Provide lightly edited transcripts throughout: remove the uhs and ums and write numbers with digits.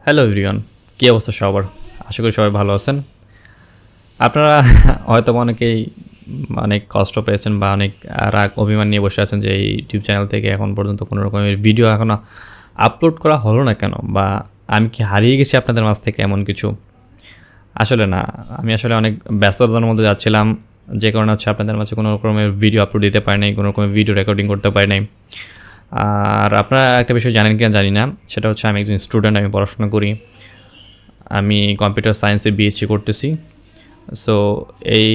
Hello everyone, কী অবস্থা সবার? আশা করি সবাই ভালো আছেন। আপনারা হয়তো অনেকেই অনেক কষ্ট পেয়েছেন বা অনেক রাগ অভিমান নিয়ে বসে আছেন যে এই ইউটিউব চ্যানেল থেকে এখন পর্যন্ত কোনো রকমের ভিডিও এখনও আপলোড করা হলো না কেন? বা আমি কি হারিয়ে গেছি আপনাদের মাঝ থেকে এমন কিছু? আসলে না, আমি আসলে অনেক ব্যস্ততার মধ্যে যাচ্ছিলাম, যে কারণে হচ্ছে আপনাদের মাঝে কোনো রকমের ভিডিও আপলোড দিতে পারি নাই, কোনো রকমের ভিডিও রেকর্ডিং করতে পারি নাই। আর আপনারা একটা বিষয় জানেন কিনা জানি না, সেটা হচ্ছে আমি একজন স্টুডেন্ট, আমি পড়াশোনা করি। আমি কম্পিউটার সায়েন্সে বিএসসি করতেছি। সো এই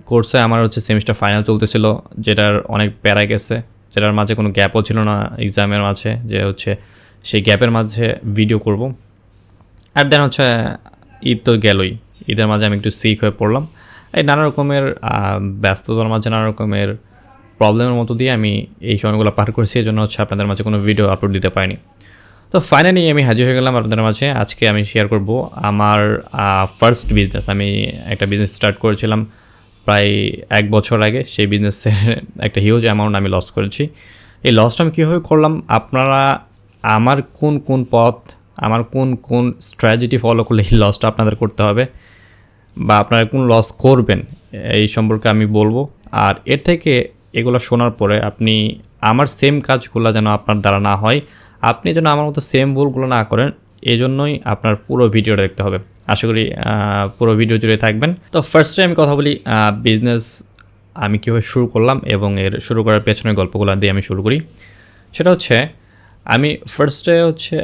কোর্সে আমার হচ্ছে সেমিস্টার ফাইনাল চলতেছিল, যেটার অনেক প্যারা গেছে, যেটার মাঝে কোনো গ্যাপও ছিল না এক্সামের মাঝে, যে হচ্ছে সেই গ্যাপের মাঝে ভিডিও করব। আর দেন হচ্ছে ঈদ তো গেলই, ঈদের মাঝে আমি একটু সিক হয়ে পড়লাম। এই নানা রকমের ব্যস্ততার মাঝে নানা রকমের প্রবলেমের মতো দিয়ে আমি এই সময়গুলো পার করছি, এই জন্য হচ্ছে আপনাদের মাঝে কোনো ভিডিও আপলোড দিতে পারিনি। তো ফাইনালি আমি হাজির হয়ে গেলাম আপনাদের মাঝে। আজকে আমি শেয়ার করব আমার ফার্স্ট বিজনেস। আমি একটা বিজনেস স্টার্ট করেছিলাম প্রায় ১ বছর আগে। সেই বিজনেসে একটা হিউজ অ্যামাউন্ট আমি লস করেছি। এই লসটা আমি কীভাবে করলাম, আপনারা আমার কোন পথ, আমার কোন স্ট্র্যাটেজি ফলো করলে এই লসটা আপনাদের করতে হবে বা আপনারা কোন লস করবেন, এই সম্পর্কে আমি বলবো। আর এর থেকে এগুলো শোনার পরে আপনি আমার সেম কাজগুলো যেন আপনার দ্বারা না হয়, আপনি যেন আমার মতো সেম ভুলগুলো না করেন, এই জন্যই আপনার পুরো ভিডিওটা দেখতে হবে। আশা করি পুরো ভিডিও জুড়ে থাকবেন। তো ফার্স্টে আমি কথা বলি বিজনেস আমি কীভাবে শুরু করলাম এবং এর শুরু করার পেছনের গল্পগুলো দিয়ে আমি শুরু করি। সেটা হচ্ছে আমি ফার্স্টে হচ্ছে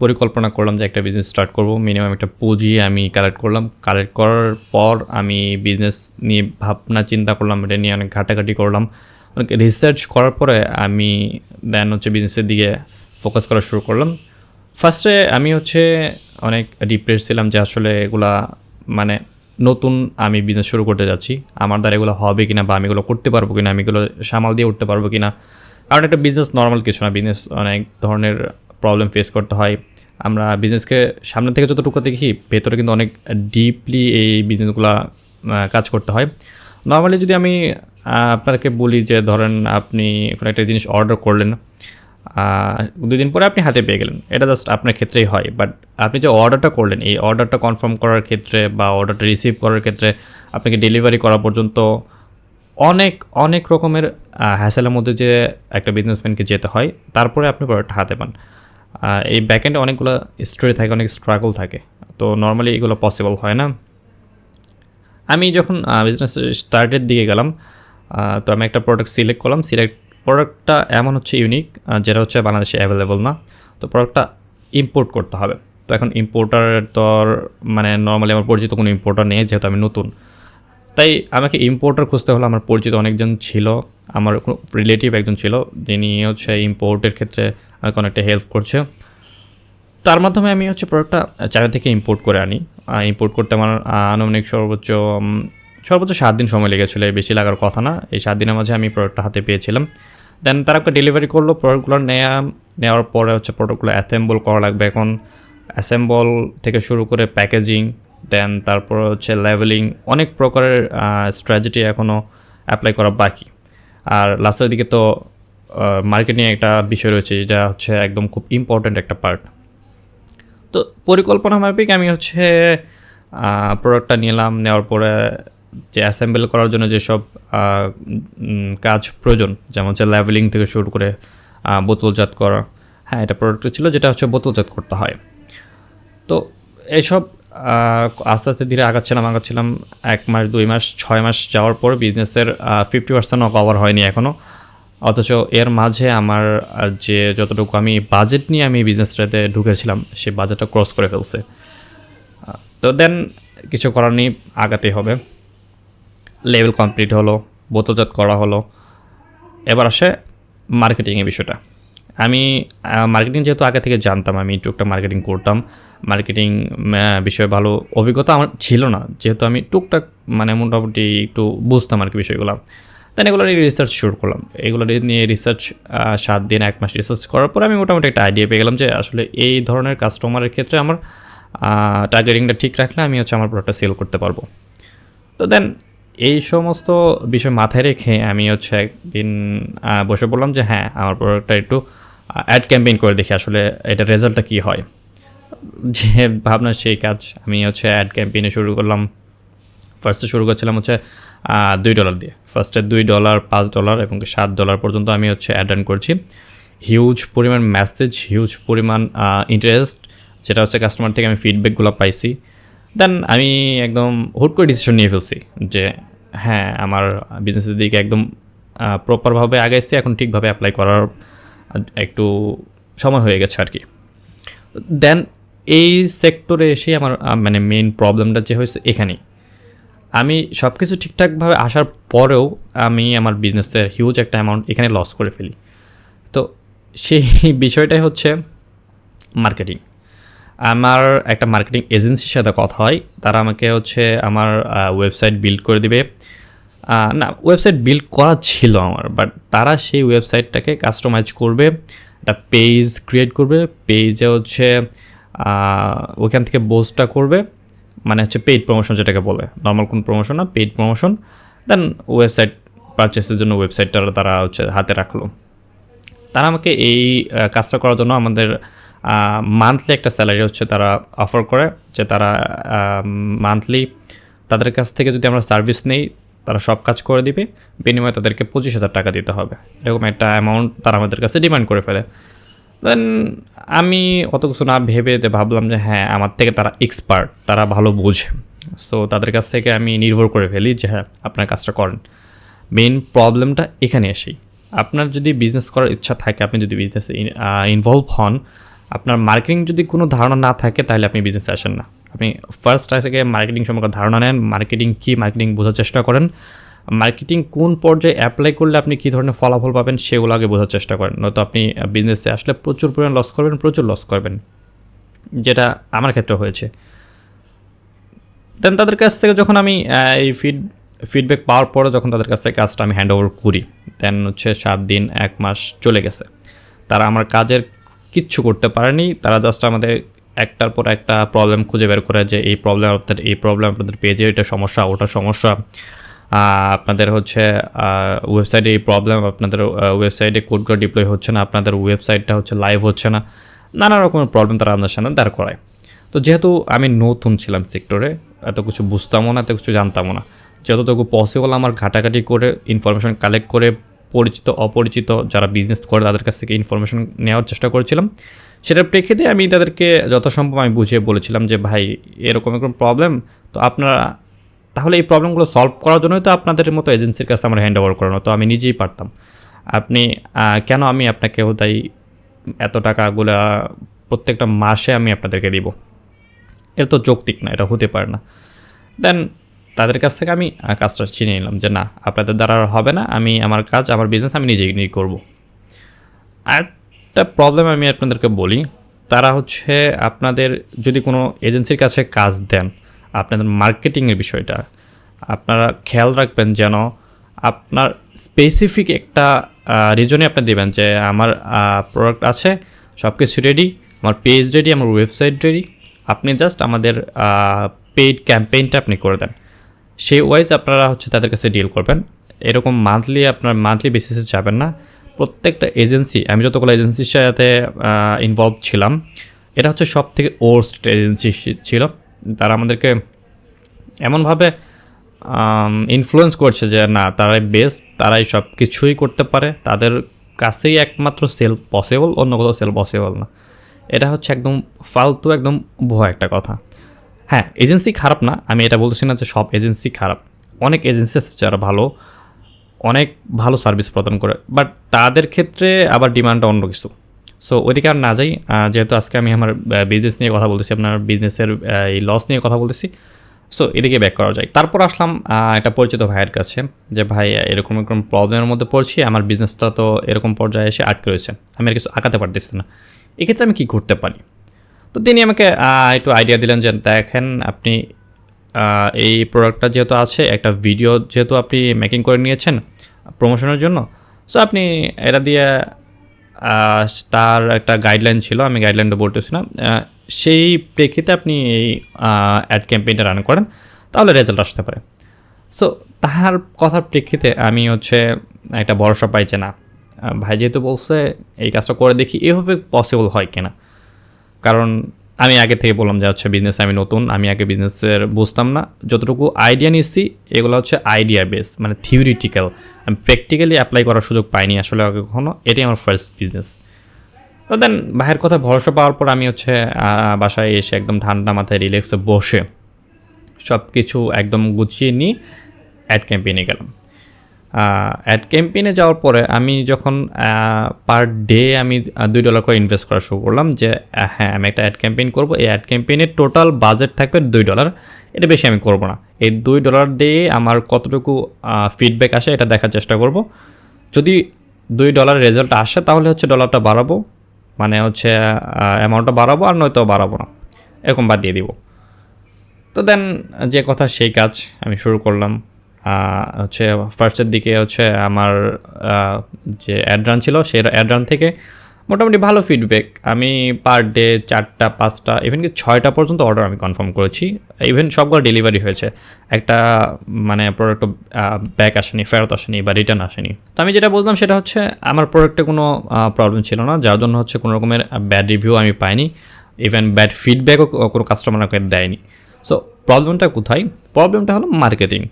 পরিকল্পনা করলাম যে একটা বিজনেস স্টার্ট করব। মিনিমাম একটা পুঁজি আমি কালেক্ট করলাম। কালেক্ট করার পর আমি বিজনেস নিয়ে ভাবনা চিন্তা করলাম, এটা নিয়ে অনেক ঘাটাঘাটি করলাম, অনেক রিসার্চ করার পরে আমি দেন হচ্ছে বিজনেসের দিকে ফোকাস করা শুরু করলাম। ফার্স্টে আমি হচ্ছে অনেক ডিপ্রেস ছিলাম যে আসলে এগুলা মানে নতুন আমি বিজনেস শুরু করতে যাচ্ছি, আমার দ্বারা এগুলো হবে কিনা বা আমি এগুলো করতে পারবো কিনা, আমি এগুলো সামাল দিয়ে উঠতে পারবো কিনা। কারণ একটা বিজনেস নর্মাল কিছু না, বিজনেস অনেক ধরনের প্রবলেম ফেস করতে হয়। আমরা বিজনেসকে সামনে থেকে যতটুকু দেখি, ভেতরে কিন্তু অনেক ডিপলি এই বিজনেসগুলো কাজ করতে হয়। নর্মালি যদি আমি আপনাকে বলি যে ধরেন আপনি কোনো একটা জিনিস অর্ডার করলেন, ২ দিন পরে আপনি হাতে পেয়ে গেলেন, এটা জাস্ট আপনার ক্ষেত্রেই হয়। বাট আপনি যে অর্ডারটা করলেন, এই অর্ডারটা কনফার্ম করার ক্ষেত্রে বা অর্ডারটা রিসিভ করার ক্ষেত্রে আপনাকে ডেলিভারি করা পর্যন্ত অনেক রকমের হ্যাসেলের মধ্যে যে একটা বিজনেসম্যানকে যেতে হয়, তারপরে আপনি প্রোডাক্টটা হাতে পান। এই ব্যাকএন্ডে অনেকগুলো স্টোরি থাকে, অনেক স্ট্রাগল থাকে। তো নর্মালি এগুলো পসিবল হয় না। আমি যখন বিজনেস স্টার্টের দিকে গেলাম, তো আমি একটা প্রোডাক্ট সিলেক্ট করলাম। প্রোডাক্টটা এমন হচ্ছে ইউনিক, যেটা হচ্ছে বাংলাদেশে অ্যাভেলেবল না। তো প্রোডাক্টটা ইম্পোর্ট করতে হবে। তো এখন ইম্পোর্টার তো মানে নর্মালি আমার পরিচিত কোনো ইম্পোর্টার নেই, যেহেতু আমি নতুন। তাই আমাকে ইম্পোর্টার খুঁজতে হলো। আমার পরিচিত অনেকজন ছিল, আমার কোনো রিলেটিভ একজন ছিল যিনি হচ্ছে ইম্পোর্টের ক্ষেত্রে আমাকে অনেকটা হেল্প করছে। তার মাধ্যমে আমি হচ্ছে প্রোডাক্টটা চায়না থেকে ইম্পোর্ট করে আনি। ইম্পোর্ট করতে আমার আনুমানিক সর্বোচ্চ ৭ দিন সময় লেগেছিলো, বেশি লাগার কথা না। এই ৭ দিনের মাঝে আমি প্রোডাক্টটা হাতে পেয়েছিলাম। দেন তারা একটা ডেলিভারি করলো। প্রোডাক্টগুলো নেওয়ার পরে হচ্ছে প্রোডাক্টগুলো অ্যাসেম্বল করা লাগবে। এখন অ্যাসেম্বল থেকে শুরু করে প্যাকেজিং, দেন তারপর হচ্ছে লেভেলিং, অনেক প্রকারের স্ট্র্যাটেজি এখনও অ্যাপ্লাই করা বাকি। আর লাস্টের দিকে তো মার্কেটিং একটা বিষয় রয়েছে, যেটা হচ্ছে একদম খুব ইম্পর্ট্যান্ট একটা পার্ট। তো পরিকল্পনা মাফিক আমি হচ্ছে প্রোডাক্টটা নিলাম। নেওয়ার পরে যে অ্যাসেম্বল করার জন্য যেসব কাজ প্রয়োজন, যেমন হচ্ছে লেভেলিং থেকে শুরু করে বোতলজাত করা, হ্যাঁ এটা প্রোডাক্ট ছিল যেটা হচ্ছে বোতলজাত করতে হয়। তো এইসব আস্তে আস্তে ধীরে আগাচ্ছিলাম। ১ মাস, ২ মাস, ৬ মাস যাওয়ার পর বিজনেসের 50%ও কভার হয়নি এখনও। অথচ এর মাঝে আমার যে যতটুকু আমি বাজেট নিয়ে আমি বিজনেসটাতে ঢুকেছিলাম, সে বাজেটটা ক্রস করে ফেলছে। তো দেন কিছু করার নেই, আগাতেই হবে। লেভেল কমপ্লিট হলো, বোতলজাত করা হলো। এবার আসে মার্কেটিংয়ের বিষয়টা। আমি মার্কেটিং যেহেতু আগে থেকে জানতাম, আমি টুকটাক মার্কেটিং করতাম। মার্কেটিং বিষয়ে ভালো অভিজ্ঞতা আমার ছিল না, যেহেতু আমি টুকটাক মানে মোটামুটি একটু বুঝতাম আর কি বিষয়গুলো। দেন এগুলো নিয়ে রিসার্চ শুরু করলাম। এগুলো নিয়ে রিসার্চ ৭ দিন ১ মাস রিসার্চ করার পর আমি মোটামুটি একটা আইডিয়া পেয়ে গেলাম যে আসলে এই ধরনের কাস্টমারের ক্ষেত্রে আমার টার্গেটিংটা ঠিক রাখলে আমি হচ্ছে আমার প্রোডাক্টটা সেল করতে পারবো। তো দেন এই সমস্ত বিষয় মাথায় রেখে আমি হচ্ছে একদিন বসে বললাম যে হ্যাঁ, আমার প্রোডাক্টটা একটু অ্যাড ক্যাম্পেইন করে দেখি আসলে এটার রেজাল্টটা কী হয়। যে ভাবনা সেই কাজ। আমি হচ্ছে অ্যাড ক্যাম্পেইনে শুরু করলাম। ফার্স্টে শুরু করছিলাম হচ্ছে $2 দিয়ে। ফার্স্টে $2, $5 এবং $7 পর্যন্ত আমি হচ্ছে অ্যাড রান করছি। হিউজ পরিমাণ মেসেজ, হিউজ পরিমাণ ইন্টারেস্ট, যেটা হচ্ছে কাস্টমার থেকে আমি ফিডব্যাকগুলো পাইছি। দেন আমি একদম হুট করে ডিসিশন নিয়ে ফেলছি যে হ্যাঁ, আমার বিজনেসের দিকে একদম প্রপারভাবে আগাইছি, এখন ঠিকভাবে অ্যাপ্লাই করার একটু সময় হয়ে গেছে আর কি। দেন এই সেক্টরে এসে আমার মানে মেইন প্রবলেমটা যে হয়েছে এখানেই। আমি সব কিছু ঠিকঠাকভাবে আসার পরেও আমি আমার বিজনেসের হিউজ একটা অ্যামাউন্ট এখানে লস করে ফেলি। তো সেই বিষয়টাই হচ্ছে মার্কেটিং। আমার একটা মার্কেটিং এজেন্সির সাথে কথা হয়, তারা আমাকে হচ্ছে আমার ওয়েবসাইট বিল্ড করে দিবে। না, ওয়েবসাইট বিল্ড করা ছিল আমার, বাট তারা সেই ওয়েবসাইটটাকে কাস্টমাইজ করবে, একটা পেজ ক্রিয়েট করবে, পেজে হচ্ছে ওইখান থেকে বোস্টটা করবে, মানে হচ্ছে পেইড প্রমোশন যেটাকে বলে, নর্মাল কোনো প্রমোশন না, পেইড প্রমোশন। দেন ওয়েবসাইট পারচেসের জন্য ওয়েবসাইটটা তারা হচ্ছে হাতে রাখলো। তারা আমাকে এই কাজটা করার জন্য আমাদের মান্থলি একটা স্যালারি হচ্ছে তারা অফার করে, যে তারা মান্থলি তাদের কাছ থেকে যদি আমরা সার্ভিস নেই, তারা সব কাজ করে দিবে, বিনিময়ে তাদেরকে $25,000 দিতে হবে, এরকম একটা অ্যামাউন্ট তারা আমাদের কাছে ডিমান্ড করে ফেলে। দেন আমি অত কিছু না ভেবে ভাবলাম যে হ্যাঁ, আমার থেকে তারা এক্সপার্ট, তারা ভালো বোঝে, সো তাদের কাছ থেকে আমি নির্ভর করে ফেলি যে হ্যাঁ, আপনার কাজটা করেন। মেইন প্রবলেমটা এখানে এসেই, আপনার যদি বিজনেস করার ইচ্ছা থাকে, আপনি যদি বিজনেসে ইনভলভ হন, আপনার মার্কেটিং যদি কোনো ধারণা না থাকে, তাহলে আপনি বিজনেসে আসেন না। আপনি ফার্স্ট থেকে মার্কেটিং সম্পর্কে ধারণা নেন, মার্কেটিং কী, মার্কেটিং বোঝার চেষ্টা করেন, মার্কেটিং কোন পর্যায়ে অ্যাপ্লাই করলে আপনি কী ধরনের ফলাফল পাবেন সেগুলো আগে বোঝার চেষ্টা করেন। নয়তো আপনি বিজনেসে আসলে প্রচুর পরিমাণ লস করবেন, প্রচুর লস করবেন, যেটা আমার ক্ষেত্রে হয়েছে। দেন তাদের কাছ থেকে যখন আমি এই ফিডব্যাক পাওয়ার পরে যখন তাদের কাছ থেকে কাজটা আমি হ্যান্ড ওভার করি, দেন হচ্ছে 7 দিন 1 মাস চলে গেছে, তারা আমার কাজের কিচ্ছু করতে পারেনি। তারা জাস্ট আমাদের একটার পর একটা প্রবলেম খুঁজে বের করে, যে এই প্রবলেম আপনাদের পেজে এটা সমস্যা, ওটা সমস্যা, আপনাদের হচ্ছে ওয়েবসাইটে এই প্রবলেম, আপনাদের ওয়েবসাইটে কোডগুলো ডিপ্লয় হচ্ছে না, আপনাদের ওয়েবসাইটটা হচ্ছে লাইভ হচ্ছে না, নানা রকমের প্রবলেম তারা আমাদের সামনে দাঁড় করায়। তো যেহেতু আমি নতুন ছিলাম সেক্টরে, এত কিছু বুঝতামও না, এত কিছু জানতামও না, যতটুকু পসিবল আমার ঘাটাঘাটি করে ইনফরমেশন কালেক্ট করে পরিচিত অপরিচিত যারা বিজনেস করে তাদের কাছ থেকে ইনফরমেশন নেওয়ার চেষ্টা করেছিলাম। সেটার প্রেক্ষিতে আমি তাদেরকে যথাসম্ভব আমি বুঝিয়ে বলেছিলাম যে ভাই, এরকম এরকম প্রবলেম, তো আপনারা তাহলে এই প্রবলেমগুলো সলভ করার জন্যই তো আপনাদের মতো এজেন্সির কাছে আমার হ্যান্ড ওভার করানো, তো আমি নিজেই পারতাম। আপনি কেন আমি আপনাকে তাই এত টাকাগুলো প্রত্যেকটা মাসে আমি আপনাদেরকে দিব? এটা তো যৌক্তিক না, এটা হতে পারে না। দেন তাদের কাছ থেকে আমি কাজটা চিনে নিলাম যে না, আপনাদের দ্বারা আর হবে না, আমি আমার কাজ, আমার বিজনেস আমি নিজেই নিয়ে করবো। আরেকটা প্রবলেম আমি আপনাদেরকে বলি, তারা হচ্ছে আপনাদের যদি কোনো এজেন্সির কাছে কাজ দেন, আপনাদের মার্কেটিংয়ের বিষয়টা আপনারা খেয়াল রাখবেন যেন আপনার স্পেসিফিক একটা রিজনে আপনি দেবেন যে আমার প্রোডাক্ট আছে, সব কিছু রেডি, আমার পেজ রেডি, আমার ওয়েবসাইট রেডি, আপনি জাস্ট আমাদের পেইড ক্যাম্পেইনটা আপনি করে দেন। সেই ওয়াইজ আপনারা হচ্ছে তাদের কাছে ডিল করবেন। এরকম আপনার মান্থলি বেসিসে যাবেন না। প্রত্যেকটা এজেন্সি, আমি যতগুলো এজেন্সির সাথে ইনভলভ ছিলাম, এটা হচ্ছে সব থেকে ওর্স্ট এজেন্সি ছিল। তারা আমাদেরকে এমনভাবে ইনফ্লুয়েন্স করছে যে না, তারাই বেস্ট, তারাই সব কিছুই করতে পারে, তাদের কাছেই একমাত্র সেল পসিবল, অন্য কোথাও সেল পসিবল না। এটা হচ্ছে একদম ফালতু, একদম ভয় একটা কথা। হ্যাঁ, এজেন্সি খারাপ না, আমি এটা বলতেছি না যে সব এজেন্সি খারাপ। অনেক এজেন্সি আছে যারা ভালো, অনেক ভালো সার্ভিস প্রদান করে, বাট তাদের ক্ষেত্রে আবার ডিমান্ডটা অন্য কিছু। সো ওইদিকে আর না যাই, যেহেতু আজকে আমি আমার বিজনেস নিয়ে কথা বলতেছি, আপনার বিজনেসের এই লস নিয়ে কথা বলতেছি, সো এদিকে ব্যাক করা যায়। তারপর আসলাম একটা পরিচিত ভাইয়ের কাছে, যে ভাই এরকম এরকম প্রবলেমের মধ্যে পড়ছি, আমার বিজনেসটা তো এরকম পর্যায়ে এসে আটকে রয়েছে, আমি আর কিছু আঁকাতে পারতেছি না, এক্ষেত্রে আমি কী করতে পারি? তো তিনি আমাকে একটু আইডিয়া দিলেন যে দেখেন, আপনি এই প্রোডাক্টটা যেহেতু আছে, একটা ভিডিও যেহেতু আপনি মেকিং করে নিয়েছেন প্রমোশনের জন্য, সো আপনি এটা দিয়ে তার একটা গাইডলাইন ছিল, আমি গাইডলাইনটা বলতেছি না, সেই প্রেক্ষিতে আপনি এই অ্যাড ক্যাম্পেইনটা রান করেন, তাহলে রেজাল্ট আসতে পারে। সো তাহার কথার প্রেক্ষিতে আমি হচ্ছে একটা ভরসা পাই যে না, ভাই যেহেতু বলছে এই কাজটা করে দেখি, এভাবে পসিবল হয় কিনা। কারণ আমি আগে থেকে বললাম যে হচ্ছে বিজনেস আমি নতুন, আমি আগে বিজনেসের বুঝতাম না, যতটুকু আইডিয়া নিচ্ছি এগুলো হচ্ছে আইডিয়া বেস, মানে থিওরিটিক্যাল, আমি প্র্যাকটিক্যালি অ্যাপ্লাই করার সুযোগ পাইনি আসলে আগে কখনো, এটাই আমার ফার্স্ট বিজনেস। তো দেন ভাইয়ের কথা ভরসা পাওয়ার পর আমি হচ্ছে বাসায় এসে একদম ঠান্ডা মাথায় রিল্যাক্সে বসে সব কিছু একদম গুছিয়ে নিয়ে অ্যাড ক্যাম্পেইনে গেলাম। অ্যাড ক্যাম্পেইনে যাওয়ার পরে আমি যখন পার ডে আমি $2 করে ইনভেস্ট করা শুরু করলাম যে হ্যাঁ আমি একটা অ্যাড ক্যাম্পেইন করবো, এই অ্যাড ক্যাম্পেইনের টোটাল বাজেট থাকবে $2, এটা বেশি আমি করবো না, এই $2 দিয়ে আমার কতটুকু ফিডব্যাক আসে এটা দেখার চেষ্টা করব। যদি $2 রেজাল্ট আসে তাহলে হচ্ছে ডলারটা বাড়াবো, মানে হচ্ছে অ্যামাউন্টটা বাড়াবো, আর নয়তো বাড়াবো না, এরকম বাদ দিয়ে দিব। তো দেন যে কথা সেই কাজ আমি শুরু করলাম। হচ্ছে ফার্স্টের দিকে হচ্ছে আমার যে অ্যাড রান ছিল সেই অ্যাড রান থেকে মোটামুটি ভালো ফিডব্যাক, আমি পার ডে 4টা 5টা ইভেন কি 6টা পর্যন্ত অর্ডার আমি কনফার্ম করেছি, ইভেন সবগুলো ডেলিভারি হয়েছে, একটা মানে প্রোডাক্ট ব্যাক আসেনি, ফেরত আসেনি বা রিটার্ন আসেনি। তো আমি যেটা বললাম সেটা হচ্ছে আমার প্রোডাক্টে কোনো প্রবলেম ছিল না, যার জন্য হচ্ছে কোনো রকমের ব্যাড রিভিউ আমি পাইনি, ইভেন ব্যাড ফিডব্যাকও কোনো কাস্টমার আমাকে দেয়নি। সো প্রবলেমটা কোথায়? প্রবলেমটা হলো মার্কেটিং।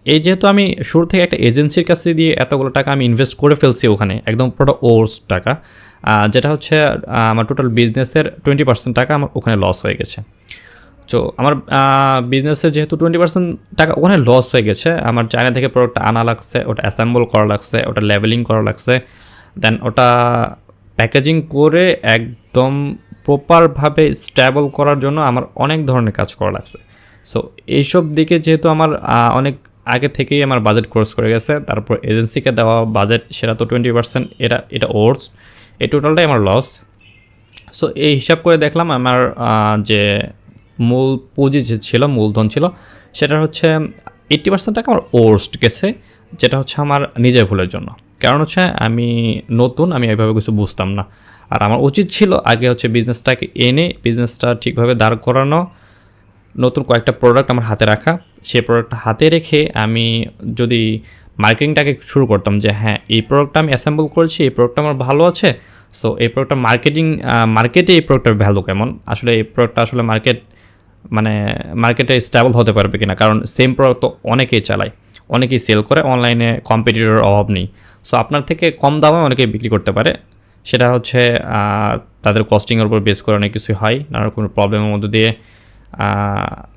এই যেহেতু আমি শুরু থেকে একটা এজেন্সির কাছে দিয়ে এতগুলো টাকা আমি ইনভেস্ট করে ফেলছি ওখানে, একদম পুরো ওর্স টাকা, যেটা হচ্ছে আমার টোটাল বিজনেসের 20% টাকা আমার ওখানে লস হয়ে গেছে। তো আমার বিজনেসের যেহেতু 20% টাকা ওখানে লস হয়ে গেছে, আমার চায়না থেকে প্রোডাক্টটা আনা লাগছে, ওটা অ্যাসেম্বল করা লাগছে, ওটা লেভেলিং করা লাগছে, দেন ওটা প্যাকেজিং করে একদম প্রপারভাবে স্ট্যাবল করার জন্য আমার অনেক ধরনের কাজ করা লাগছে। সো এইসব দিকে যেহেতু আমার অনেক আগে থেকেই আমার বাজেট ক্রস করে গেছে, তারপর এজেন্সিকে দেওয়া বাজেট সেটা তো 20%, এটা ওর্স, এই টোটালটাই আমার লস। সো এই হিসাব করে দেখলাম আমার যে মূল পুঁজি যে ছিল, মূলধন ছিল, সেটা হচ্ছে 80% টাকা আমার ওর্সড গেছে, যেটা হচ্ছে আমার নিজের ভুলের জন্য। কারণ হচ্ছে আমি নতুন, আমি এইভাবে কিছু বুঝতাম না, আর আমার উচিত ছিল আগে হচ্ছে বিজনেসটাকে এনে বিজনেসটা ঠিকভাবে দাঁড় করানো, নতুন কয়েকটা প্রোডাক্ট আমার হাতে রাখা, সেই প্রোডাক্টটা হাতে রেখে আমি যদি মার্কেটিংটাকে শুরু করতাম যে হ্যাঁ এই প্রোডাক্টটা আমি অ্যাসেম্বল করেছি, এই প্রোডাক্টটা আমার ভালো আছে, সো এই প্রোডাক্টটা মার্কেটে এই প্রোডাক্টের ভ্যালু কেমন, আসলে এই প্রোডাক্টটা আসলে মার্কেটে স্টেবল হতে পারবে কিনা, কারণ সেম প্রোডাক্ট তো অনেকেই চালায়, অনেকেই সেল করে, অনলাইনে কম্পিটিটরের অভাব নেই। সো আপনার থেকে কম দামে অনেকেই বিক্রি করতে পারে, সেটা হচ্ছে তাদের কস্টিংয়ের উপর বেস করে অনেক কিছু হয়, নানা কোনো প্রবলেমের মধ্যে দিয়ে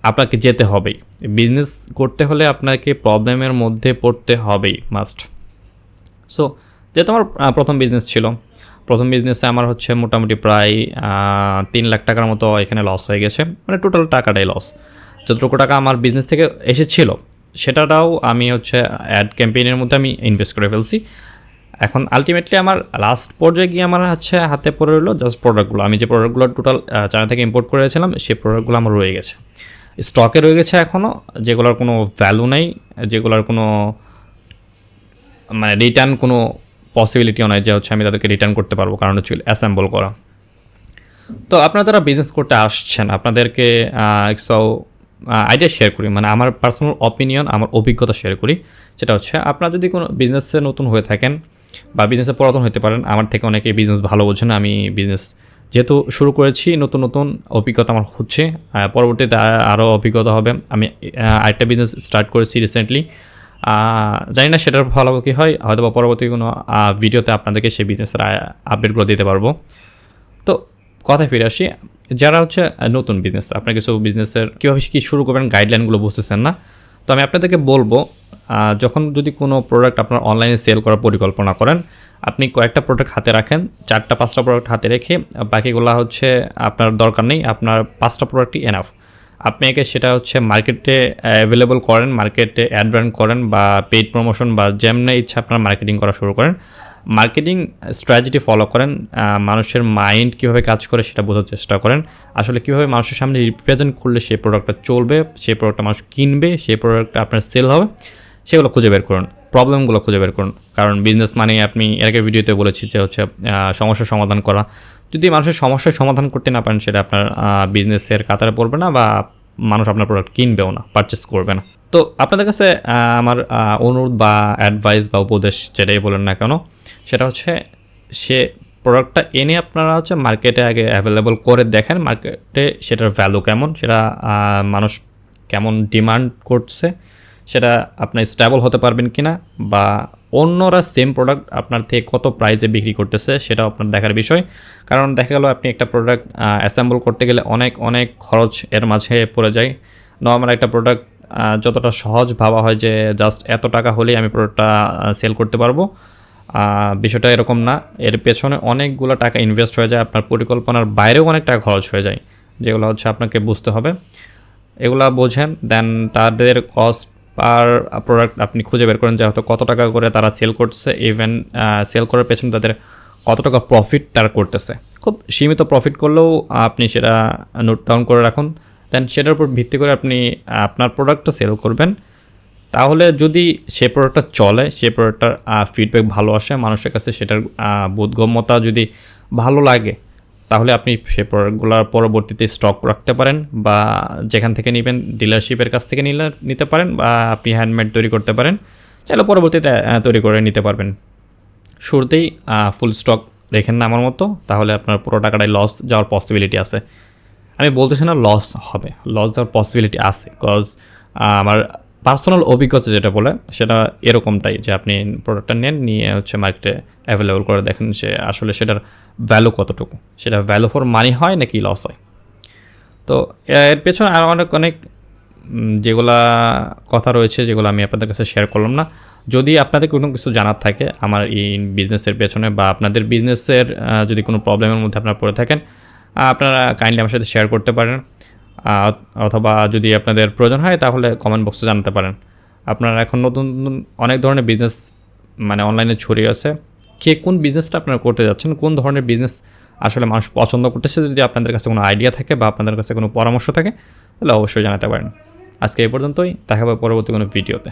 আপনাকে যেতে হবেই। বিজনেস করতে হলে আপনাকে প্রবলেমের মধ্যে পড়তে হবেই, মাস্ট। সো যেহেতু আমার প্রথম বিজনেস ছিল, প্রথম বিজনেসে আমার হচ্ছে মোটামুটি প্রায় 3 লাখ টাকার মতো এখানে লস হয়ে গেছে, মানে টোটাল টাকাটাই লস। যতটুকু টাকা আমার বিজনেস থেকে এসেছিল সেটাটাও আমি হচ্ছে অ্যাড ক্যাম্পেইনের মধ্যে আমি ইনভেস্ট করে ফেলছি। এখন আলটিমেটলি আমার লাস্ট পর্যায়ে গিয়ে আমার হচ্ছে হাতে পড়ে রইলো জাস্ট প্রোডাক্টগুলো, আমি যে প্রোডাক্টগুলো টোটাল চায়না থেকে ইম্পোর্ট করেছিলাম সেই প্রোডাক্টগুলো আমার রয়ে গেছে, স্টকে রয়ে গেছে এখনও, যেগুলোর কোনো ভ্যালু নেই, যেগুলোর কোনো মানে রিটার্ন কোনো পসিবিলিটিও নয় যে হচ্ছে আমি তাদেরকে রিটার্ন করতে পারবো, কারণ হচ্ছে অ্যাসেম্বল করা। তো আপনারা যারা বিজনেস করতে আসছেন আপনাদেরকে একটু আইডিয়া শেয়ার করি, মানে আমার পার্সোনাল অপিনিয়ন, আমার অভিজ্ঞতা শেয়ার করি। সেটা হচ্ছে আপনারা যদি কোনো বিজনেসে নতুন হয়ে থাকেন বা বিজনেসে পুরাতন হতে পারেন, আমার থেকে অনেকে বিজনেস ভালো বোঝেন, আমি বিজনেস যেহেতু শুরু করেছি, নতুন নতুন অভিজ্ঞতা আমার হচ্ছে, পরবর্তীতে আরও অভিজ্ঞতা হবে। আমি আরেকটা বিজনেস স্টার্ট করেছি রিসেন্টলি, জানি না সেটার ফলাফল কী হয়, হয়তো বা পরবর্তী কোনো ভিডিওতে আপনাদেরকে সেই বিজনেসের আপডেটগুলো দিতে পারবো। তো কথায় ফিরে আসি, যারা হচ্ছে নতুন বিজনেস, আপনার কিছু বিজনেসের কীভাবে কী শুরু করবেন গাইডলাইনগুলো বুঝতেছেন না, তো আমি আপনাদেরকে বলবো যখন যদি কোনো প্রোডাক্ট আপনার অনলাইনে সেল করার পরিকল্পনা করেন, আপনি কয়েকটা প্রোডাক্ট হাতে রাখেন, 4টা 5টা প্রোডাক্ট হাতে রেখে বাকিগুলো হচ্ছে আপনার দরকার নেই, আপনার 5টা প্রোডাক্টই এনাফ। আপনি একে সেটা হচ্ছে মার্কেটে অ্যাভেলেবল করেন, মার্কেটে অ্যাড রান করেন বা পেইড প্রমোশন বা যেমনি ইচ্ছা আপনার মার্কেটিং করা শুরু করেন, মার্কেটিং স্ট্র্যাটেজি ফলো করেন, মানুষের মাইন্ড কীভাবে কাজ করে সেটা বোঝার চেষ্টা করেন, আসলে কীভাবে মানুষের সামনে রিপ্রেজেন্ট করলে সেই প্রোডাক্টটা চলবে, সেই প্রোডাক্টটা মানুষ কিনবে, সেই প্রোডাক্টটা আপনার সেল হবে, সেগুলো খুঁজে বের করুন, প্রবলেমগুলো খুঁজে বের করুন। কারণ বিজনেস মানে আপনি এর আগে ভিডিওতে বলেছি যে হচ্ছে সমস্যার সমাধান করা, যদি মানুষের সমস্যার সমাধান করতে না পারেন সেটা আপনার বিজনেসের কাতারে পড়বে না বা মানুষ আপনার প্রোডাক্ট কিনবেও না, পারচেস করবে না। তো আপনাদের কাছে আমার অনুরোধ বা অ্যাডভাইস বা উপদেশ যেটাই বলেন না কেন, সেটা হচ্ছে সে প্রোডাক্টটা এনে আপনারা হচ্ছে মার্কেটে আগে অ্যাভেলেবল করে দেখেন মার্কেটে সেটার ভ্যালু কেমন, সেটা মানুষ কেমন ডিমান্ড করছে, সেটা আপনি স্টেবল হতে পারবেন কি না, বা অন্যরা সেম প্রোডাক্ট আপনার থেকে কত প্রাইসে বিক্রি করতেছে সেটাও আপনার দেখার বিষয়। কারণ দেখা গেল আপনি একটা প্রোডাক্ট অ্যাসেম্বল করতে গেলে অনেক অনেক খরচ এর মাঝে পড়ে যায়। নর্মাল একটা প্রোডাক্ট যতটা সহজ ভাবা হয় যে জাস্ট এত টাকা হলেই আমি প্রোডাক্টটা সেল করতে পারবো, বিষয়টা এরকম না। এর পেছনে অনেকগুলো টাকা ইনভেস্ট হয়ে যায়, আপনার পরিকল্পনার বাইরেও অনেক টাকা খরচ হয়ে যায়, যেগুলো হচ্ছে আপনাকে বুঝতে হবে। এগুলা বোঝেন, দেন তাদের কস্ট পার প্রোডাক্ট আপনি খুঁজে বের করেন যে হয়তো কত টাকা করে তারা সেল করছে, ইভেন সেল করার পেছনে তাদের কত টাকা প্রফিট তারা করতেছে। খুব সীমিত প্রফিট করলেও আপনি সেটা নোট ডাউন করে রাখুন, দেন সেটার উপর ভিত্তি করে আপনি আপনার প্রোডাক্টটা সেল করবেন। তাহলে যদি সে প্রোডাক্টটা চলে, সে প্রোডাক্টটার ফিডব্যাক ভালো আসে মানুষের কাছে, সেটার বোধগম্যতা যদি ভালো লাগে, তাহলে আপনি সে প্রোডাক্টগুলোর পরবর্তীতে স্টক রাখতে পারেন, বা যেখান থেকে নেবেন ডিলারশিপের কাছ থেকে নিতে পারেন, বা আপনি হ্যান্ডমেড তৈরি করতে পারেন, চাইলে পরবর্তীতে তৈরি করে নিতে পারবেন। শুরুতেই ফুল স্টক রেখেন না আমার মতো, তাহলে আপনার পুরো টাকাটাই লস যাওয়ার পসিবিলিটি আছে। আমি বলতেছি না লস হবে, লস যাওয়ার পসিবিলিটি আছে, বিকজ আমার পার্সোনাল অভিজ্ঞতা যেটা বলে সেটা এরকমটাই, যে আপনি প্রোডাক্টটা নেন, নিয়ে হচ্ছে মার্কেটে অ্যাভেলেবল করে দেখেন সে আসলে সেটার ভ্যালু কতটুকু, সেটা ভ্যালু ফর মানি হয় নাকি লস হয়। তো এর পেছনে আরও অনেক অনেক যেগুলা কথা রয়েছে, যেগুলো আমি আপনাদের কাছে শেয়ার করলাম না। যদি আপনাদের কোনো কিছু জানার থাকে আমার এই বিজনেসের পেছনে, বা আপনাদের বিজনেসের যদি কোনো প্রবলেমের মধ্যে আপনারা পড়ে থাকেন, আপনারা কাইন্ডলি আমার সাথে শেয়ার করতে পারেন, অথবা যদি আপনাদের প্রয়োজন হয় তাহলে কমেন্ট বক্সে জানাতে পারেন। আপনারা এখন নতুন নতুন অনেক ধরনের বিজনেস মানে অনলাইনে ছড়িয়ে আছে, কে কোন বিজনেসটা আপনারা করতে যাচ্ছেন, কোন ধরনের বিজনেস আসলে মানুষ পছন্দ করতেছে, যদি আপনাদের কাছে কোনো আইডিয়া থাকে বা আপনাদের কাছে কোনো পরামর্শ থাকে তাহলে অবশ্যই জানাতে পারেন। আজকে এই পর্যন্তই, দেখা হবে পরবর্তী কোনো ভিডিওতে।